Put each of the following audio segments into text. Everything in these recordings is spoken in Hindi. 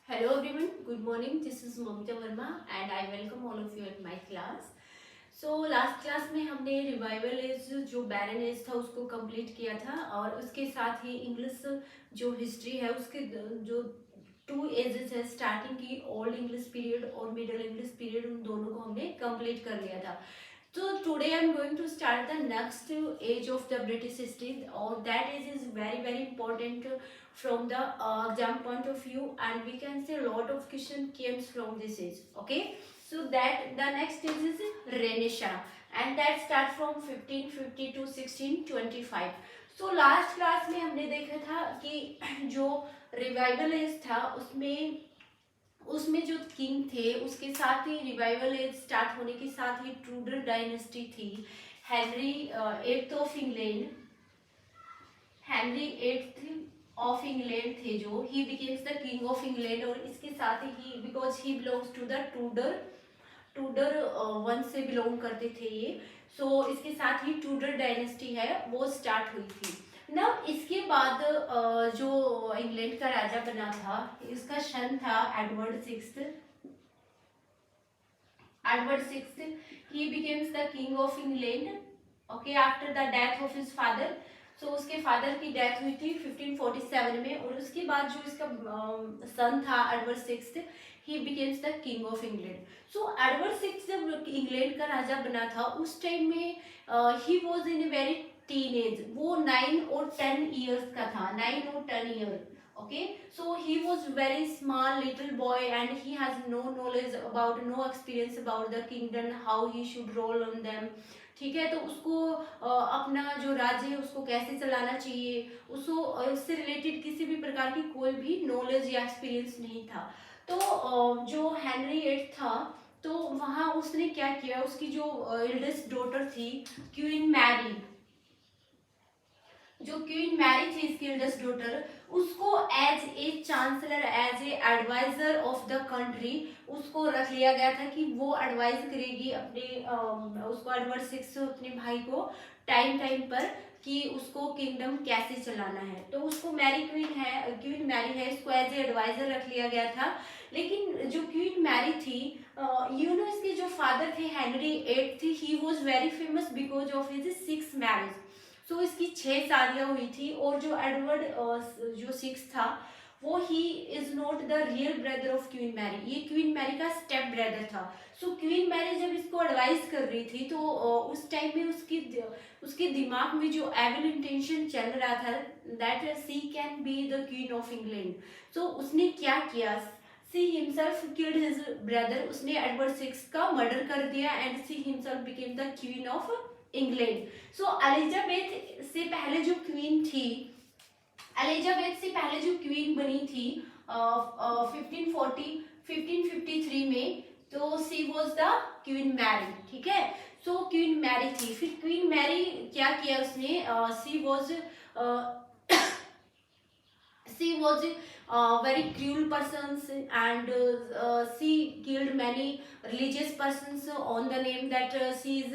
Hello everyone, good morning. This is Mamita Verma and I welcome all of you at my class. So last class में हमने रिवाइवल एज जो बैरन एज था उसको कंप्लीट किया था और उसके साथ ही इंग्लिश जो हिस्ट्री है उसके जो टू एजेस है स्टार्टिंग की ओल्ड इंग्लिश पीरियड और मिडिल इंग्लिश पीरियड उन दोनों को हमने कंप्लीट कर लिया था. So today I am going to start the next age of the British history, or that age is very important from the exam point of view, and we can say a lot of question comes from this age. Okay, so that the next age is Renaissance, and that starts from 1550 to 1625. So last class में हमने देखा था कि जो रिवाइवल एज था उसमें जो किंग थे उसके साथ ही रिवाइवल एज स्टार्ट होने के साथ ही ट्रूडर डायनेस्टी थी. Henry eighth of England Henry eighth of England थे जो he becomes the king of England, और इसके साथ ही because he belongs to the Tudor वंश से बिलोंग करते थे ये. सो इसके साथ ही टूडर डायनेस्टी है वो स्टार्ट हुई थी ना. इसके बाद जो इंग्लैंड का राजा बना था इसका सन था Edward sixth. He becomes the king of England okay after the death of his father. So उसके फादर की डेथ हुई थी 1547 में, और उसके बाद जो इसका सन था Edward sixth he becomes the king of England. So Edward sixth जब इंग्लैंड का राजा बना था उस टाइम में he was in a very teenage. वो 9 और 10 ईयर्स का था, 9 और 10 year. Okay, so he was very small little boy and he has no knowledge about, no experience about the kingdom, how he should rule on them. ठीक है, तो उसको अपना जो राज्य है उसको कैसे चलाना चाहिए, उसको उससे रिलेटेड किसी भी प्रकार की कोई भी नॉलेज या एक्सपीरियंस नहीं था. तो जो हेनरी एट था तो वहाँ उसने क्या किया, उसकी जो एल्डेस्ट डॉटर थी क्वीन मैरी, जो क्वीन मैरी थी इसकी एल्डेस्ट डॉटर, उसको as a chancellor, as a advisor of the country उसको रख लिया गया था कि वो एडवाइज करेगी अपने उसको एडवर्ड सिक्स अपने भाई को टाइम पर कि उसको किंगडम कैसे चलाना है. तो उसको क्वीन मैरी है इसको एज ए एडवाइजर रख लिया गया था. लेकिन जो क्वीन मैरी थी इसके जो फादर थे Henry eighth, he was very famous because of his 6 marriage. So इसकी 6 शादियां हुई थी, और जो एडवर्ड जो सिक्स था वो he is not the real brother of queen Mary, ये क्वीन मैरी का स्टेप ब्रदर था. सो क्वीन मैरी जब इसको एडवाइस कर रही थी तो उस टाइम में उसके दिमाग में जो एविल इंटेंशन चल रहा था that she can be the queen of England. So उसने क्या किया, she himself killed his brother, उसने एडवर्ड सिक्स का मर्डर कर दिया and she himself became the queen of England. So Elizabeth से पहले जो क्वीन थी, एलिजाबेथ से पहले जो क्वीन बनी थी 1553 में, तो सी वॉज द क्वीन मैरी. ठीक है, सो क्वीन मैरी थी. फिर क्वीन मैरी क्या किया उसने, she was very cruel persons and she killed many religious persons on the name that she is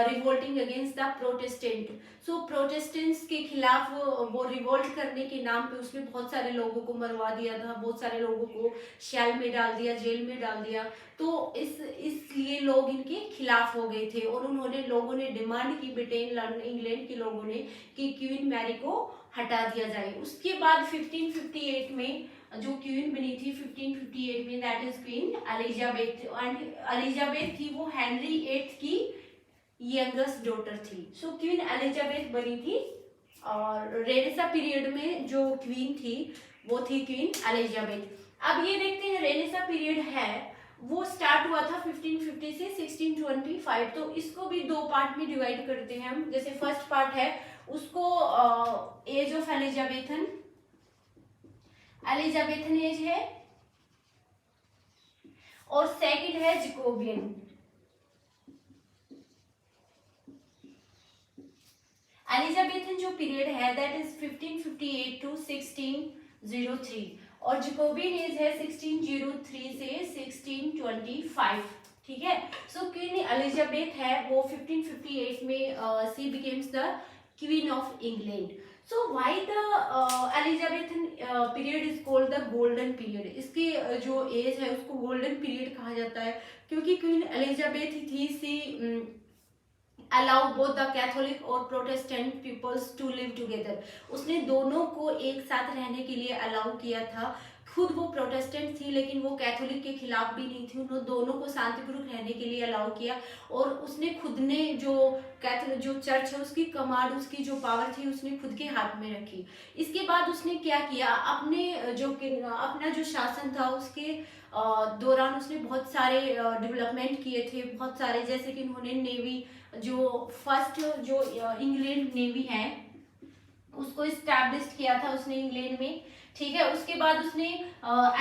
revolting against the Protestant. So Protestants के खिलाफ वो रिवोल्ट करने के नाम पे उसने बहुत सारे लोगों को मरवा दिया था, बहुत सारे लोगों को शैल में डाल दिया, जेल में डाल दिया. तो इसलिए लोग इनके खिलाफ हो गए थे और लोगों ने डिमांड की ब्रिटेन इंग्लैंड के लोगों ने कि क्वीन मैरी को हटा दिया जाए. उसके बाद 1558 में जो क्वीन बनी थी 1558 में that is queen Elizabeth, and Elizabeth थी वो हेनरी एट्थ की यंगेस्ट डॉटर थी. सो क्वीन एलिजाबेथ बनी थी, और रेनेसा पीरियड में जो क्वीन थी वो थी क्वीन एलिजाबेथ. अब ये देखते हैं रेनेसा पीरियड है वो स्टार्ट हुआ था 1550 से 1625. तो इसको भी 2 पार्ट में डिवाइड करते हैं हम. जैसे फर्स्ट पार्ट है उसको एज ऑफ एलिजाबेथन एज है, और सेकंड है जैकोबियन. एलिजाबेथन जो पीरियड है दैट इज 1558 टू 1603, और जैकोबियन एज है 1603 से 1625. ठीक है, सो क्वीन एलिजाबेथ है वो 1558 में she becomes the Queen of England. So why the Elizabethan period is called the golden period. इसकी जो एज है उसको गोल्डन पीरियड कहा जाता है, क्योंकि क्वीन एलिजाबेथ थी she allow both the Catholic और Protestant peoples to live together. उसने दोनों को एक साथ रहने के लिए अलाउ किया था। खुद वो प्रोटेस्टेंट थी लेकिन वो कैथोलिक के खिलाफ भी नहीं थी, उन्होंने दोनों को शांतिपूर्वक रहने के लिए अलाउ किया। और उसने खुद ने जो कैथोलिक जो चर्च है उसकी कमांड, उसकी जो पावर थी उसने खुद के हाथ में रखी। इसके बाद उसने क्या किया, अपने जो अपना जो शासन था उसके दौरान उसने बहुत सारे डेवलपमेंट किए थे, बहुत सारे, जैसे कि उन्होंने नेवी, जो फर्स्ट जो इंग्लैंड नेवी है उसको इस्टेब्लिश किया था उसने इंग्लैंड में, ठीक है। उसके बाद उसने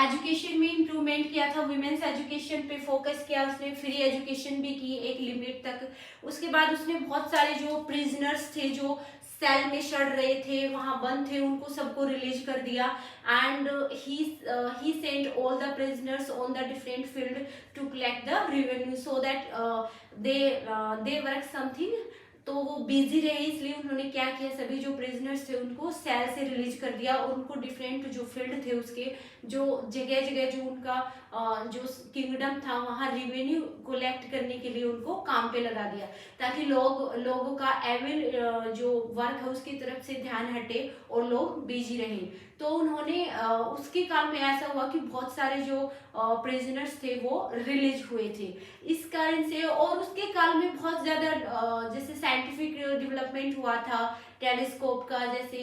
एजुकेशन में इम्प्रूवमेंट किया था, वुमेन्स एजुकेशन पे फोकस किया उसने, फ्री एजुकेशन भी की एक लिमिट तक। उसके बाद उसने बहुत सारे जो प्रिजनर्स थे जो सेल में सड़ रहे थे, वहां बंद थे, उनको सबको रिलीज कर दिया। And he send all the prisoners on the different field to collect the revenue so that they work something. तो वो बिजी रहे, इसलिए उन्होंने क्या किया, सभी जो प्रिजनर्स थे उनको सेल से रिलीज कर दिया और उनको डिफरेंट जो फील्ड थे उसके जो जगह जगह जो उनका जो किंगडम था वहां रेवेन्यू कलेक्ट करने के लिए उनको काम पे लगा दिया, ताकि लोगों का एविल जो वर्क है उसकी तरफ से ध्यान हटे और लोग बिजी रहे। तो उन्होंने उसके काल में ऐसा हुआ कि बहुत सारे जो प्रिजनर्स थे वो रिलीज हुए थे इस कारण से। और उसके काल में बहुत ज्यादा जैसे साइंटिफिक डेवलपमेंट हुआ था, टेलीस्कोप का जैसे,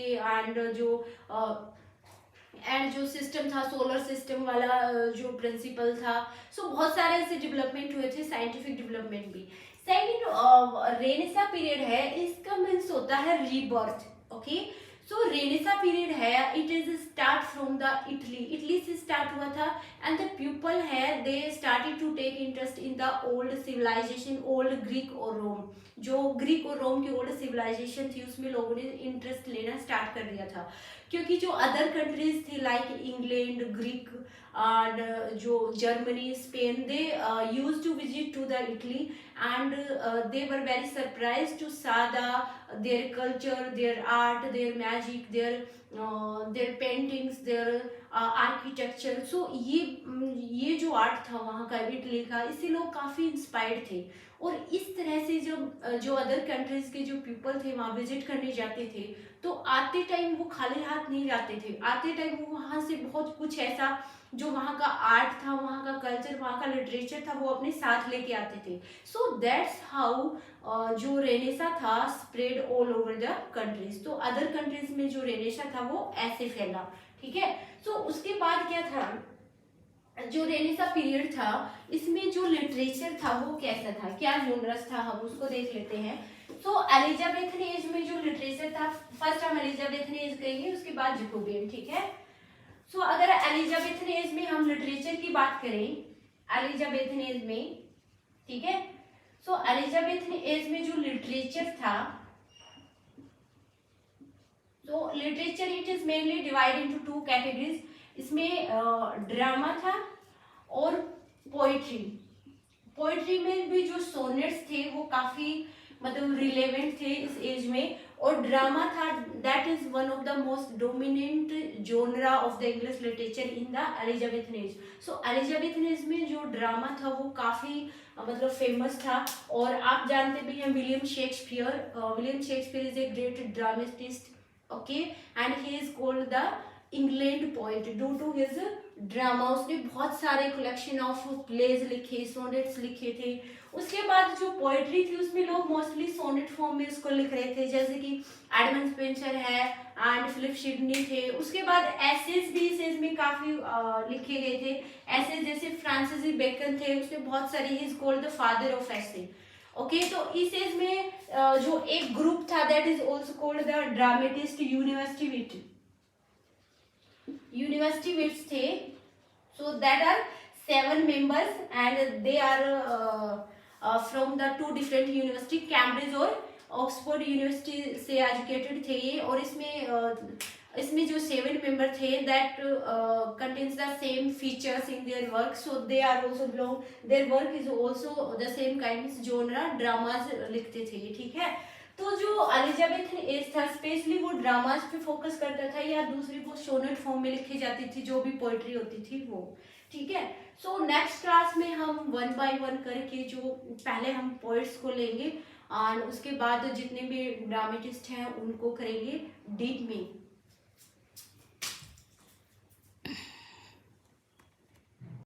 एंड जो सिस्टम था सोलर सिस्टम वाला जो प्रिंसिपल था। सो बहुत सारे ऐसे डेवलपमेंट हुए थे, साइंटिफिक डेवलपमेंट भी। सेकंड रेनेसा पीरियड है, इसका मीन्स होता है rebirth. Okay, so renaissance period है, it is start from the Italy से स्टार्ट हुआ था। एंड द पीपल है they started to take interest in the old civilisation, old Greek और रोम। जो ग्रीक और रोम की ओल्ड सिविलाइजेशन थी उसमें लोगों ने इंटरेस्ट लेना स्टार्ट कर दिया था, क्योंकि जो अदर कंट्रीज थी लाइक इंग्लैंड, ग्रीक and जो Germany, Spain, they used to visit to the Italy and they were very surprised to saw their culture, their art, their magic, their paintings, their architecture. So ये जो आर्ट था वहाँ का इटली का, इससे लोग काफी इंस्पायर्ड थे। और इस तरह से जो अदर कंट्रीज के जो पीपल थे वहाँ विजिट करने जाते थे तो आते टाइम वो खाली हाथ नहीं जाते थे, आते टाइम वो वहाँ से बहुत कुछ ऐसा जो वहाँ का आर्ट था, वहाँ का कल्चर, वहाँ का लिटरेचर था वो अपने साथ लेके आते थे। सो दैट्स हाउ जो रेनेसा था spread all over the countries. तो अदर कंट्रीज में जो रेनेसा था वो ऐसे फैला, ठीक है। सो उसके बाद क्या था, जो रेनेसा पीरियड था इसमें जो लिटरेचर था वो कैसा था, क्या जॉनर्स था, हम उसको देख लेते हैं। सो एलिजाबेथन एज में जो लिटरेचर था, फर्स्ट हम एलिजाबेथन एज कहेंगे उसके बाद जैकोबियन, ठीक है। सो अगर एलिजाबेथन एज में हम लिटरेचर की बात करें, एलिजाबेथन एज में, ठीक है। सो एलिजाबेथन एज में जो लिटरेचर था, तो literature it is mainly divide into two categories. इसमें ड्रामा था और पोइट्री। पोइट्री में भी जो सोनेट्स थे वो काफी मतलब रिलेवेंट थे इस एज में। और ड्रामा था, that is one of the most dominant जोनरा of the English literature in the Elizabethan age. So Elizabethan age में जो ड्रामा था वो काफी मतलब फेमस था। और आप जानते भी हैं William Shakespeare is a great dramatist, okay, and he is called the England poet due to his drama. उसने बहुत सारे कलेक्शन ऑफ प्लेज लिखे, सोनेट्स लिखे थे। उसके बाद जो पोएट्री थी उसमें लोग मोस्टली सोनेट फॉर्म में उसको लिख रहे थे, जैसे कि एडमंड स्पेंसर है एंड फिलिप सिडनी थे। उसके बाद एसेज भी इस एज में काफी लिखे गए थे, एसेज जैसे फ्रांसिस बेकन थे, उसने बहुत सारी, he is called the father of essay, okay. तो इस एज में जो एक ग्रुप था that is also called the dramatist university wits थे। So that are 7 members and they are from the 2 different university, Cambridge और ऑक्सफोर्ड यूनिवर्सिटी से एजुकेटेड थे ये। और इसमें जो 7 मेंबर थे that contains the same features in their work, so they are also belong, their work is also the same kind जोनरा, dramas लिखते थे, ठीक है। तो तो जो एलिजाबेथन एज था स्पेशली वो ड्रामाज पे फोकस करता था, या दूसरी वो सोनेट फॉर्म में लिखी जाती थी, जो भी पोइट्री होती थी वो। ठीक है, सो नेक्स्ट क्लास में हम वन बाय वन करके जो पहले हम पोइट्स को लेंगे और उसके बाद जितने भी ड्रामेटिस्ट हैं उनको करेंगे डीप में।